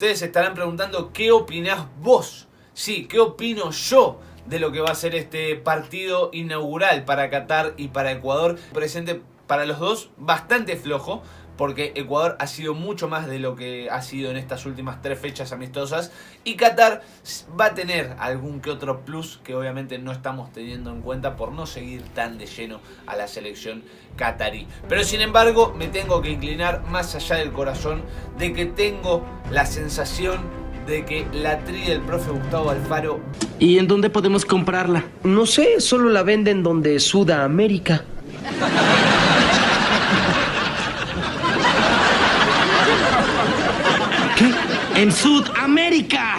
Ustedes se estarán preguntando ¿qué opinás vos? Sí, ¿qué opino yo de lo que va a ser este partido inaugural para Qatar y para Ecuador? Presente para los dos bastante flojo, porque Ecuador ha sido mucho más de lo que ha sido en estas últimas 3 fechas amistosas, y Qatar va a tener algún que otro plus que obviamente no estamos teniendo en cuenta por no seguir tan de lleno a la selección qatarí. Pero sin embargo me tengo que inclinar más allá del corazón de que tengo la sensación de que la tri del profe Gustavo Alfaro... ¿Y en dónde podemos comprarla? No sé, solo la venden donde Sudamérica. ¿Qué? ¡En Sudamérica!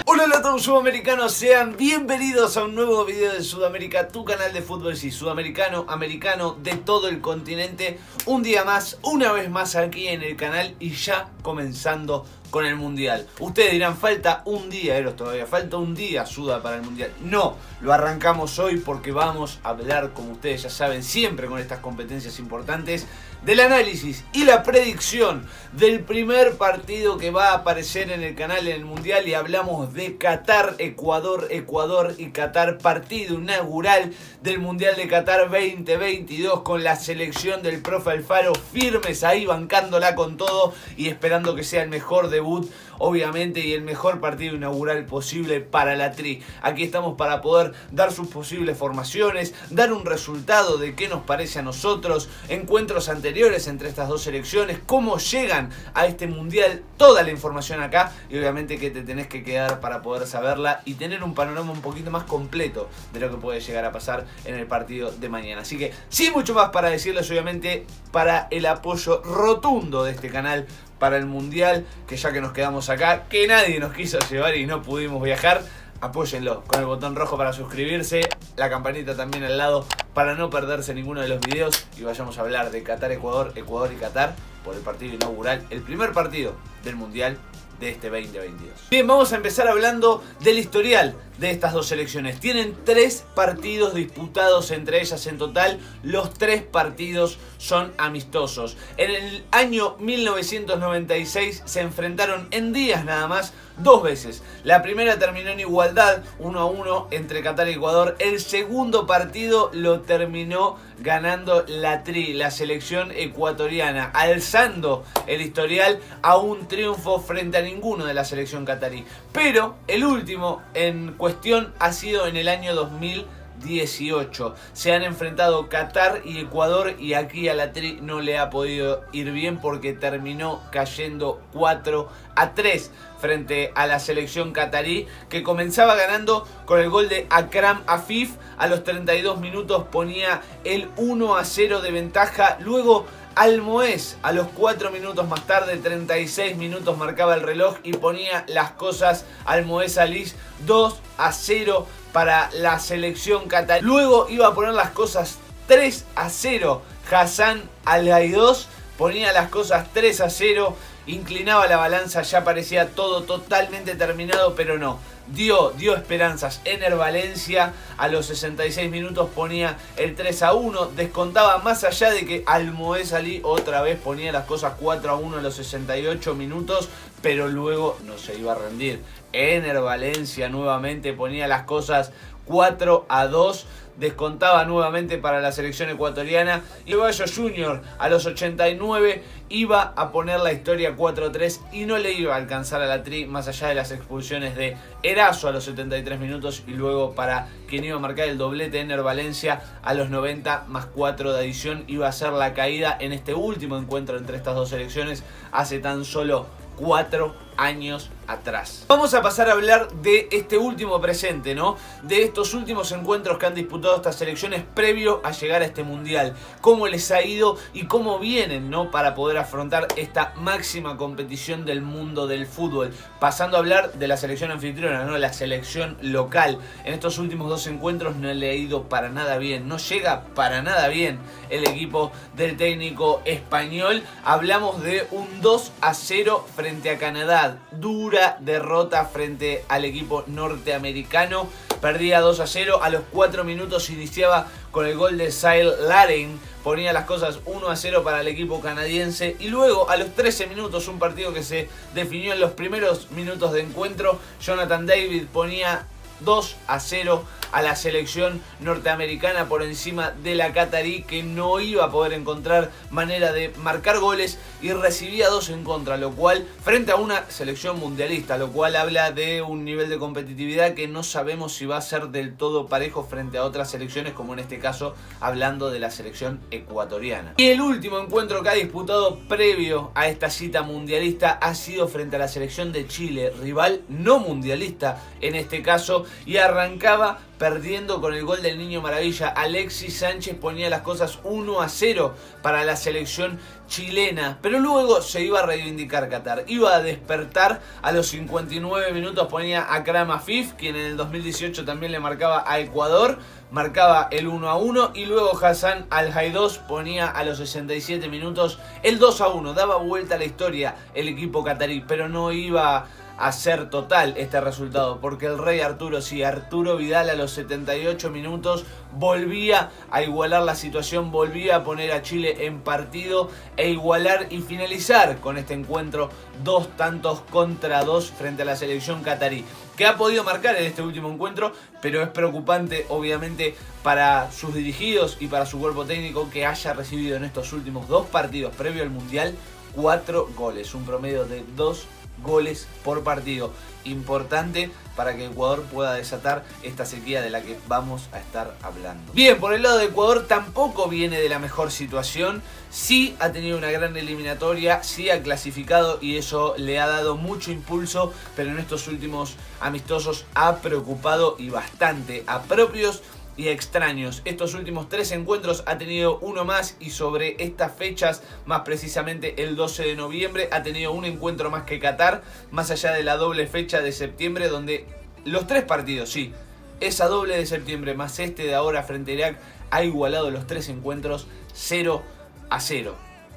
Hola a todos sudamericanos, sean bienvenidos a un nuevo video de Sudamérica, tu canal de fútbol, sí, sudamericano, americano, de todo el continente. Un día más, una vez más aquí en el canal y ya comenzando con el Mundial. Ustedes dirán, falta un día, Eros, todavía falta un día Suda para el Mundial. No, lo arrancamos hoy porque vamos a hablar, como ustedes ya saben, siempre con estas competencias importantes, del análisis y la predicción del primer partido que va a aparecer en el canal en el Mundial, y hablamos de Qatar, Ecuador, Ecuador y Qatar, partido inaugural del Mundial de Qatar 2022 con la selección del profe Alfaro firmes ahí, bancándola con todo y esperando que sea el mejor debut, obviamente, y el mejor partido inaugural posible para la tri. Aquí estamos para poder dar sus posibles formaciones, dar un resultado de qué nos parece a nosotros, encuentros anteriores entre estas dos selecciones, cómo llegan a este mundial, toda la información acá, y obviamente que te tenés que quedar para poder saberla y tener un panorama un poquito más completo de lo que puede llegar a pasar en el partido de mañana. Así que sin mucho más para decirles, obviamente, para el apoyo rotundo de este canal para el Mundial, que ya que nos quedamos acá, que nadie nos quiso llevar y no pudimos viajar, apóyenlo con el botón rojo para suscribirse, la campanita también al lado para no perderse ninguno de los videos, y vayamos a hablar de Qatar, Ecuador, Ecuador y Qatar por el partido inaugural, el primer partido del Mundial de este 2022. Bien, vamos a empezar hablando del historial de estas dos selecciones. Tienen 3 partidos disputados entre ellas en total. Los 3 partidos son amistosos. En el año 1996 se enfrentaron en días nada más 2 veces. La primera terminó en igualdad, 1-1 entre Qatar y Ecuador. El segundo partido lo terminó ganando la tri, la selección ecuatoriana, alzando el historial a un triunfo frente a ninguno de la selección qatarí. Pero el último en cuestión ha sido en el año 2018. Se han enfrentado Qatar y Ecuador y aquí a la tri no le ha podido ir bien porque terminó cayendo 4-3 frente a la selección qatarí, que comenzaba ganando con el gol de Akram Afif. A los 32 minutos ponía el 1-0 de ventaja. Luego Almoez a los 4 minutos más tarde, 36 minutos marcaba el reloj y ponía las cosas Almoez Alis 2-0 para la selección qatarí. Luego iba a poner las cosas 3-0 Hassan Al-Gaidos, ponía las cosas 3-0, inclinaba la balanza, ya parecía todo totalmente terminado, pero no. Dio esperanzas. Ener Valencia a los 66 minutos ponía el 3-1. Descontaba más allá de que Almoez Ali otra vez ponía las cosas 4-1 a los 68 minutos. Pero luego no se iba a rendir. Ener Valencia nuevamente ponía las cosas 4-2. Descontaba nuevamente para la selección ecuatoriana. Y Ceballos Jr. a los 89 iba a poner la historia 4-3 y no le iba a alcanzar a la tri, más allá de las expulsiones de Erazo a los 73 minutos y luego para quien iba a marcar el doblete, Ener Valencia, a los 90 más 4 de adición. Iba a ser la caída en este último encuentro entre estas dos selecciones hace tan solo 4 años atrás. Vamos a pasar a hablar de este último presente, ¿no? De estos últimos encuentros que han disputado estas selecciones previo a llegar a este mundial. Cómo les ha ido y cómo vienen, ¿no? Para poder afrontar esta máxima competición del mundo del fútbol. Pasando a hablar de la selección anfitriona, ¿no? La selección local. En estos últimos 2 encuentros no le ha ido para nada bien. No llega para nada bien el equipo del técnico español. Hablamos de un 2-0 frente a Canadá. Dura derrota frente al equipo norteamericano. perdía 2-0. A los 4 minutos iniciaba con el gol de Cyle Larin, ponía las cosas 1-0 para el equipo canadiense. Y luego a los 13 minutos, un partido que se definió en los primeros minutos de encuentro, Jonathan David ponía 2-0 a la selección norteamericana por encima de la catarí, que no iba a poder encontrar manera de marcar goles y recibía 2 en contra, lo cual, frente a una selección mundialista, lo cual habla de un nivel de competitividad que no sabemos si va a ser del todo parejo frente a otras selecciones, como en este caso hablando de la selección ecuatoriana. Y el último encuentro que ha disputado previo a esta cita mundialista ha sido frente a la selección de Chile, rival no mundialista en este caso, y arrancaba perdiendo con el gol del Niño Maravilla. Alexis Sánchez ponía las cosas 1-0 para la selección chilena, pero luego se iba a reivindicar Qatar, iba a despertar. A los 59 minutos ponía a Akram Afif, quien en el 2018 también le marcaba a Ecuador, marcaba el 1-1, y luego Hassan Al-Haidós ponía a los 67 minutos el 2-1. Daba vuelta a la historia el equipo catarí, pero no iba a ser total este resultado, porque el rey Arturo Vidal a los 78 minutos volvía a igualar la situación, volvía a poner a Chile en partido e igualar y finalizar con este encuentro 2-2 frente a la selección catarí, que ha podido marcar en este último encuentro, pero es preocupante obviamente para sus dirigidos y para su cuerpo técnico que haya recibido en estos últimos 2 partidos previo al Mundial 4 goles, un promedio de 2 goles por partido. Importante para que Ecuador pueda desatar esta sequía de la que vamos a estar hablando. Bien, por el lado de Ecuador tampoco viene de la mejor situación. Sí ha tenido una gran eliminatoria, sí ha clasificado y eso le ha dado mucho impulso, pero en estos últimos amistosos ha preocupado y bastante a propios y extraños. Estos últimos 3 encuentros ha tenido uno más, y sobre estas fechas, más precisamente el 12 de noviembre, ha tenido un encuentro más que Qatar, más allá de la doble fecha de septiembre, donde los 3 partidos, sí, esa doble de septiembre más este de ahora frente a Irak, ha igualado los 3 encuentros 0-0.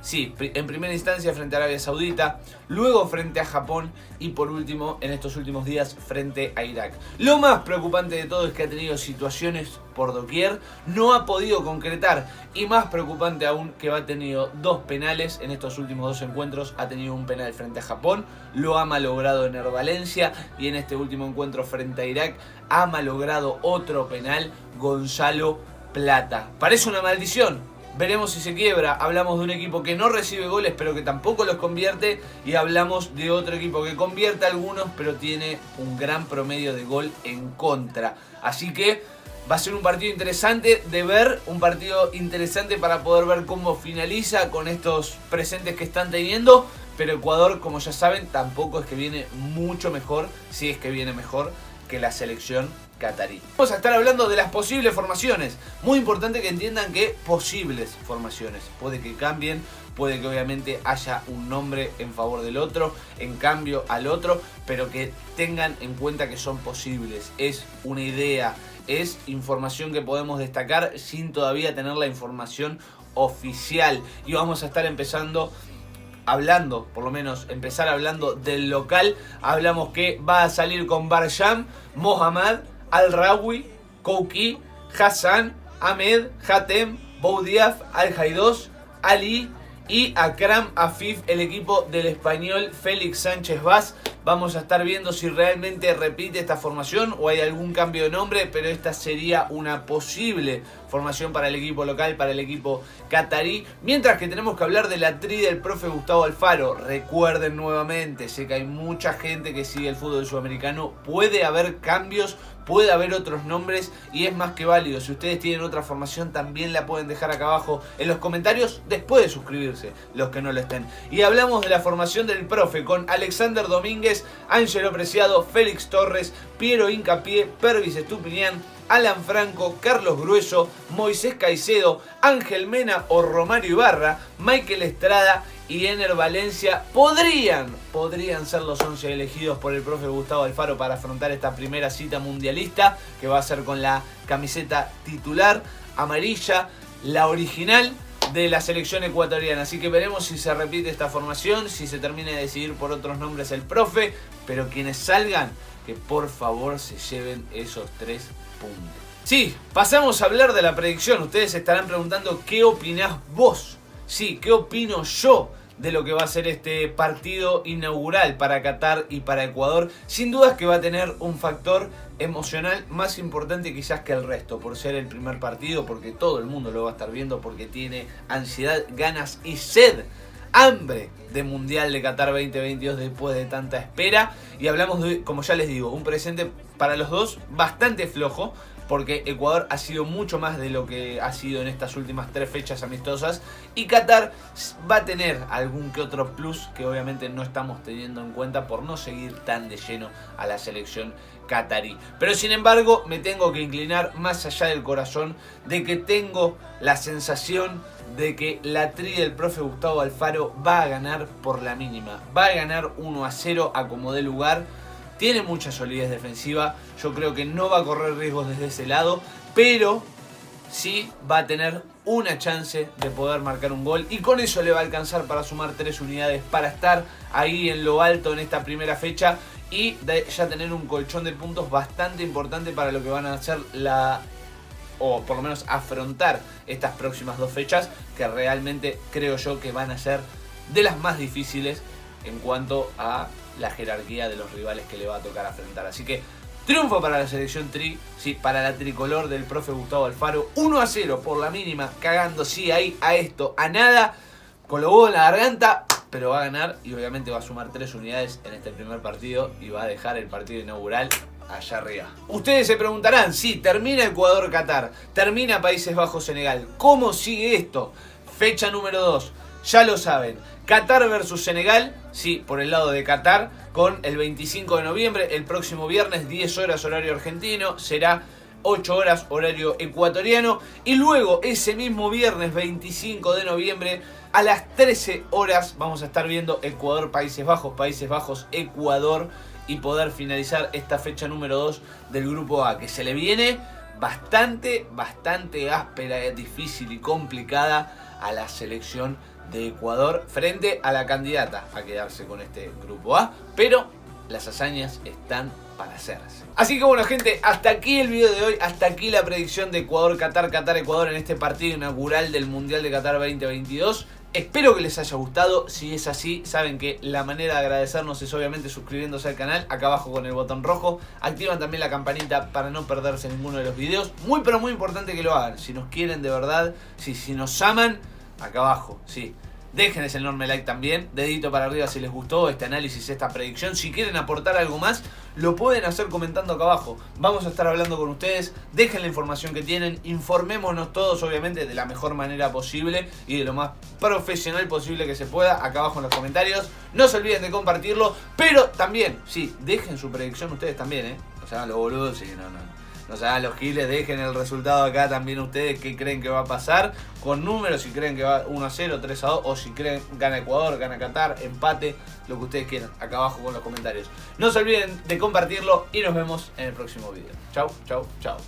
Sí, en primera instancia frente a Arabia Saudita, luego frente a Japón y por último en estos últimos días frente a Irak. Lo más preocupante de todo es que ha tenido situaciones por doquier, no ha podido concretar, y más preocupante aún que ha tenido 2 penales en estos últimos 2 encuentros. Ha tenido un penal frente a Japón, lo ha malogrado en Valencia, y en este último encuentro frente a Irak ha malogrado otro penal Gonzalo Plata. Parece una maldición. Veremos si se quiebra. Hablamos de un equipo que no recibe goles pero que tampoco los convierte, y hablamos de otro equipo que convierte algunos pero tiene un gran promedio de gol en contra. Así que va a ser un partido interesante de ver, un partido interesante para poder ver cómo finaliza con estos presentes que están teniendo. Pero Ecuador, como ya saben, tampoco es que viene mucho mejor, si es que viene mejor que la selección catarí. Vamos a estar hablando de las posibles formaciones. Muy importante que entiendan que posibles formaciones. Puede que cambien, puede que obviamente haya un nombre en favor del otro, en cambio al otro, pero que tengan en cuenta que son posibles. Es una idea, es información que podemos destacar sin todavía tener la información oficial. Y vamos a estar hablando, por lo menos empezar hablando del local. Hablamos que va a salir con Barjam, Mohamed, Al-Rawi, Kouki, Hassan, Ahmed, Hatem, Boudiaf, Al-Haidós, Ali y Akram Afif, el equipo del español Félix Sánchez Vaz. Vamos a estar viendo si realmente repite esta formación o hay algún cambio de nombre, pero esta sería una posible formación para el equipo local, para el equipo catarí. Mientras que tenemos que hablar de la tri del profe Gustavo Alfaro. Recuerden nuevamente, sé que hay mucha gente que sigue el fútbol sudamericano, puede haber cambios, puede haber otros nombres y es más que válido. Si ustedes tienen otra formación también la pueden dejar acá abajo en los comentarios después de suscribirse, los que no lo estén. Y hablamos de la formación del profe con Alexander Domínguez, Ángelo Preciado, Félix Torres, Piero Hincapié, Pervis Estupiñán, Alan Franco, Carlos Grueso, Moisés Caicedo, Ángel Mena o Romario Ibarra, Michael Estrada y Ener Valencia. Podrían ser los 11 elegidos por el profe Gustavo Alfaro para afrontar esta primera cita mundialista, que va a ser con la camiseta titular amarilla, la original. de la selección ecuatoriana. Así que veremos si se repite esta formación, si se termina de decidir por otros nombres el profe. Pero quienes salgan, que por favor se lleven esos 3 puntos. Sí, pasamos a hablar de la predicción. Ustedes se estarán preguntando ¿qué opinás vos? Sí, ¿qué opino yo de lo que va a ser este partido inaugural para Qatar y para Ecuador? Sin dudas que va a tener un factor emocional más importante quizás que el resto, por ser el primer partido, porque todo el mundo lo va a estar viendo, porque tiene ansiedad, ganas y sed, hambre de Mundial de Qatar 2022 después de tanta espera. Y hablamos de, como ya les digo, un presente para los dos bastante flojo, porque Ecuador ha sido mucho más de lo que ha sido en estas últimas 3 fechas amistosas. Y Qatar va a tener algún que otro plus que obviamente no estamos teniendo en cuenta por no seguir tan de lleno a la selección catarí. Pero sin embargo me tengo que inclinar más allá del corazón de que tengo la sensación de que la tri del profe Gustavo Alfaro va a ganar por la mínima. Va a ganar 1-0 a como dé lugar. Tiene mucha solidez defensiva, yo creo que no va a correr riesgos desde ese lado, pero sí va a tener una chance de poder marcar un gol y con eso le va a alcanzar para sumar 3 unidades, para estar ahí en lo alto en esta primera fecha y ya tener un colchón de puntos bastante importante para lo que van a hacer o por lo menos afrontar estas próximas 2 fechas, que realmente creo yo que van a ser de las más difíciles en cuanto a la jerarquía de los rivales que le va a tocar afrontar. Así que triunfo para la selección tri, sí, para la tricolor del profe Gustavo Alfaro, 1-0 por la mínima, cagando sí ahí a esto, a nada, con los huevos en la garganta, pero va a ganar y obviamente va a sumar 3 unidades en este primer partido y va a dejar el partido inaugural allá arriba. Ustedes se preguntarán, sí, termina Ecuador-Qatar, termina Países Bajos-Senegal, ¿cómo sigue esto? Fecha número 2, ya lo saben, Qatar versus Senegal, sí, por el lado de Qatar, con el 25 de noviembre, el próximo viernes, 10 horas horario argentino, será 8 horas horario ecuatoriano, y luego ese mismo viernes 25 de noviembre a las 13 horas vamos a estar viendo Ecuador-Países Bajos-Ecuador y poder finalizar esta fecha número 2 del grupo A, que se le viene bastante áspera, difícil y complicada a la selección de Ecuador frente a la candidata a quedarse con este grupo A, pero las hazañas están para hacerse. Así que bueno gente, hasta aquí el video de hoy, hasta aquí la predicción de Ecuador-Qatar, Qatar-Ecuador en este partido inaugural del Mundial de Qatar 2022. Espero que les haya gustado. Si es así, saben que la manera de agradecernos es obviamente suscribiéndose al canal, acá abajo con el botón rojo. Activan también la campanita para no perderse ninguno de los videos. Muy pero muy importante que lo hagan. Si nos quieren de verdad, si nos aman, acá abajo, sí. Dejen ese enorme like también, dedito para arriba si les gustó este análisis, esta predicción. Si quieren aportar algo más, lo pueden hacer comentando acá abajo. Vamos a estar hablando con ustedes, dejen la información que tienen, informémonos todos obviamente de la mejor manera posible y de lo más profesional posible que se pueda acá abajo en los comentarios. No se olviden de compartirlo, pero también, sí, dejen su predicción ustedes también, o sea, los boludos, sí, no se hagan los giles, dejen el resultado acá también ustedes, qué creen que va a pasar, con números, si creen que va 1-0, 3-2, o si creen gana Ecuador, gana Qatar, empate, lo que ustedes quieran, acá abajo con los comentarios. No se olviden de compartirlo y nos vemos en el próximo video. Chau, chau, chau.